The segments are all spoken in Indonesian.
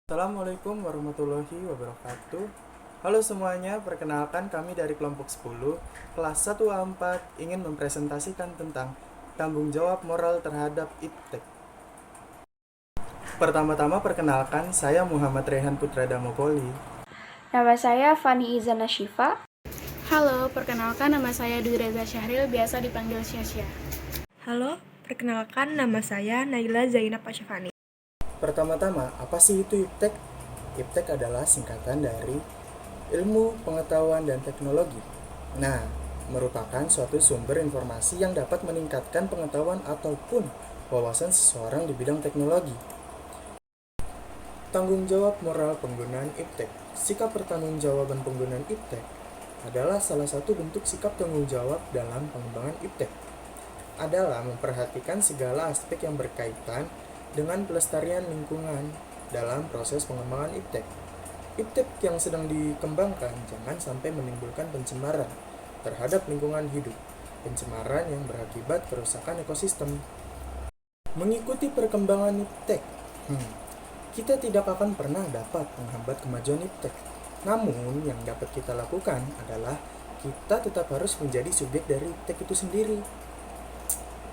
Assalamualaikum warahmatullahi wabarakatuh. Halo semuanya, perkenalkan kami dari kelompok 10 kelas 1A4 ingin mempresentasikan tentang tanggung jawab moral terhadap iptek. Pertama-tama perkenalkan, saya Muhammad Rehan Putra Damopoli. Nama saya Fani Izana Syifa. Halo, perkenalkan nama saya Dwi Reza Syahril, biasa dipanggil Syasya. Halo, perkenalkan nama saya Naila Zainab Asyafani. Pertama-tama, apa sih itu iptek? Iptek adalah singkatan dari ilmu, pengetahuan, dan teknologi. Nah, merupakan suatu sumber informasi yang dapat meningkatkan pengetahuan ataupun wawasan seseorang di bidang teknologi. Tanggung jawab moral penggunaan iptek. Sikap pertanggungjawaban penggunaan iptek adalah salah satu bentuk sikap tanggung jawab dalam pengembangan iptek. Adalah memperhatikan segala aspek yang berkaitan dengan pelestarian lingkungan dalam proses pengembangan iptek. Iptek yang sedang dikembangkan jangan sampai menimbulkan pencemaran terhadap lingkungan hidup, pencemaran yang berakibat kerusakan ekosistem. Mengikuti perkembangan iptek, kita tidak akan pernah dapat menghambat kemajuan iptek. Namun, yang dapat kita lakukan adalah kita tetap harus menjadi subjek dari iptek itu sendiri.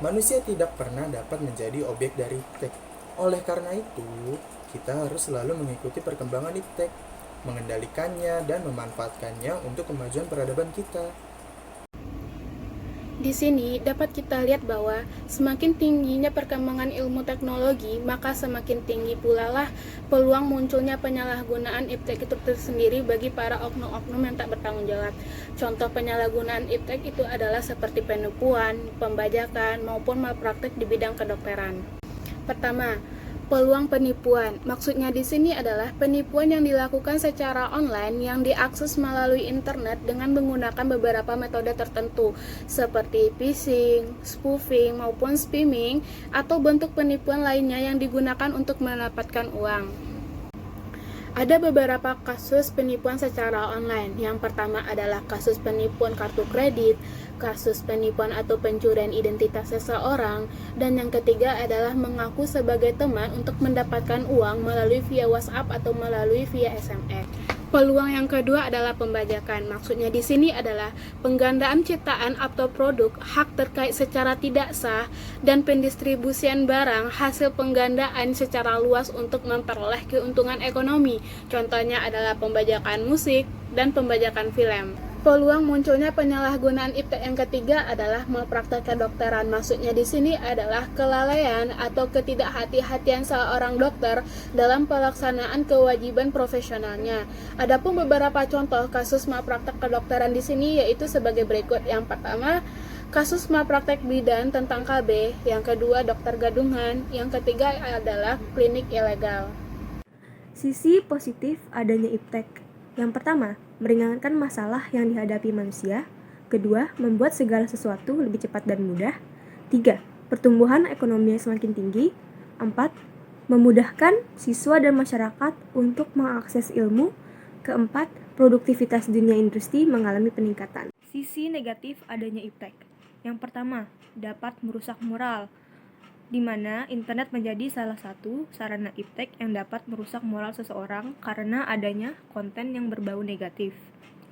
Manusia tidak pernah dapat menjadi objek dari iptek. Oleh karena itu, kita harus selalu mengikuti perkembangan iptek, mengendalikannya dan memanfaatkannya untuk kemajuan peradaban kita. Di sini dapat kita lihat bahwa semakin tingginya perkembangan ilmu teknologi, maka semakin tinggi pula lah peluang munculnya penyalahgunaan iptek itu tersendiri bagi para oknum-oknum yang tak bertanggung jawab. Contoh penyalahgunaan iptek itu adalah seperti penipuan, pembajakan, maupun malpraktik di bidang kedokteran. Pertama, peluang penipuan. Maksudnya di sini adalah penipuan yang dilakukan secara online yang diakses melalui internet dengan menggunakan beberapa metode tertentu seperti phishing, spoofing, maupun spamming atau bentuk penipuan lainnya yang digunakan untuk mendapatkan uang. Ada beberapa kasus penipuan secara online. Yang pertama adalah kasus penipuan kartu kredit, kasus penipuan atau pencurian identitas seseorang, dan yang ketiga adalah mengaku sebagai teman untuk mendapatkan uang melalui via WhatsApp atau melalui via SMS. Peluang yang kedua adalah pembajakan. Maksudnya di sini adalah penggandaan ciptaan atau produk, hak terkait secara tidak sah, dan pendistribusian barang hasil penggandaan secara luas untuk memperoleh keuntungan ekonomi. Contohnya adalah pembajakan musik dan pembajakan film. Peluang munculnya penyalahgunaan iptek yang ketiga adalah malpraktek kedokteran. Maksudnya di sini adalah kelalaian atau ketidakhati-hatian seorang dokter dalam pelaksanaan kewajiban profesionalnya. Adapun beberapa contoh kasus malpraktek kedokteran di sini yaitu sebagai berikut. Yang pertama, kasus malpraktek bidan tentang KB, yang kedua dokter gadungan, yang ketiga adalah klinik ilegal. Sisi positif adanya iptek. Yang pertama, meringankan masalah yang dihadapi manusia. Kedua, membuat segala sesuatu lebih cepat dan mudah. Tiga, pertumbuhan ekonomi yang semakin tinggi. Empat, memudahkan siswa dan masyarakat untuk mengakses ilmu. Keempat, produktivitas dunia industri mengalami peningkatan. Sisi negatif adanya iptek. Yang pertama, dapat merusak moral, di mana internet menjadi salah satu sarana iptek yang dapat merusak moral seseorang karena adanya konten yang berbau negatif.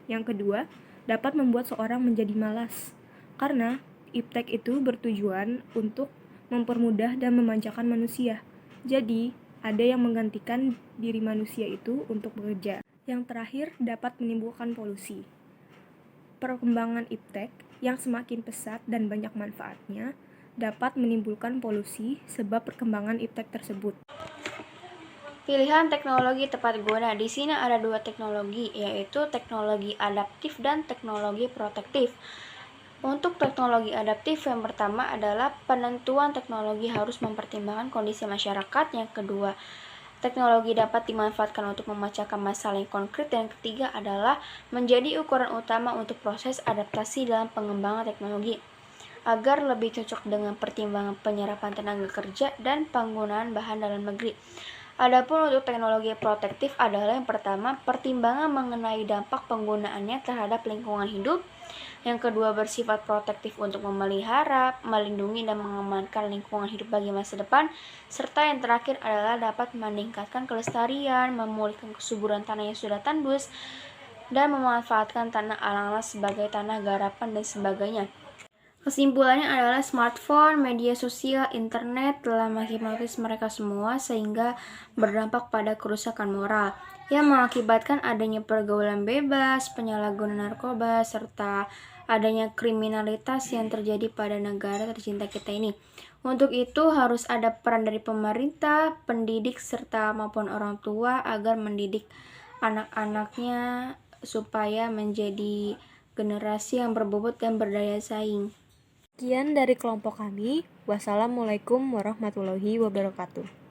Yang kedua, dapat membuat seorang menjadi malas, karena iptek itu bertujuan untuk mempermudah dan memanjakan manusia. Jadi, ada yang menggantikan diri manusia itu untuk bekerja. Yang terakhir, dapat menimbulkan polusi. Perkembangan iptek yang semakin pesat dan banyak manfaatnya dapat menimbulkan polusi sebab perkembangan iptek tersebut. Pilihan teknologi tepat guna. Di sini ada dua teknologi, yaitu teknologi adaptif dan teknologi protektif. Untuk teknologi adaptif, yang pertama adalah penentuan teknologi harus mempertimbangkan kondisi masyarakat. Yang kedua, teknologi dapat dimanfaatkan untuk memecahkan masalah yang konkret. Dan yang ketiga adalah menjadi ukuran utama untuk proses adaptasi dalam pengembangan teknologi agar lebih cocok dengan pertimbangan penyerapan tenaga kerja dan penggunaan bahan dalam negeri. Adapun untuk teknologi protektif adalah yang pertama, pertimbangan mengenai dampak penggunaannya terhadap lingkungan hidup, Yang kedua, bersifat protektif untuk memelihara, melindungi, dan mengamankan lingkungan hidup bagi masa depan. Serta yang terakhir adalah dapat meningkatkan kelestarian, memulihkan kesuburan tanah yang sudah tandus, dan memanfaatkan tanah alang-alang sebagai tanah garapan dan sebagainya. Kesimpulannya adalah smartphone, media sosial, internet telah menghipnotis mereka semua sehingga berdampak pada kerusakan moral yang mengakibatkan adanya pergaulan bebas, penyalahgunaan narkoba, serta adanya kriminalitas yang terjadi pada negara tercinta kita ini. Untuk itu harus ada peran dari pemerintah, pendidik, serta maupun orang tua agar mendidik anak-anaknya supaya menjadi generasi yang berbobot dan berdaya saing. Sekian dari kelompok kami. Wassalamualaikum warahmatullahi wabarakatuh.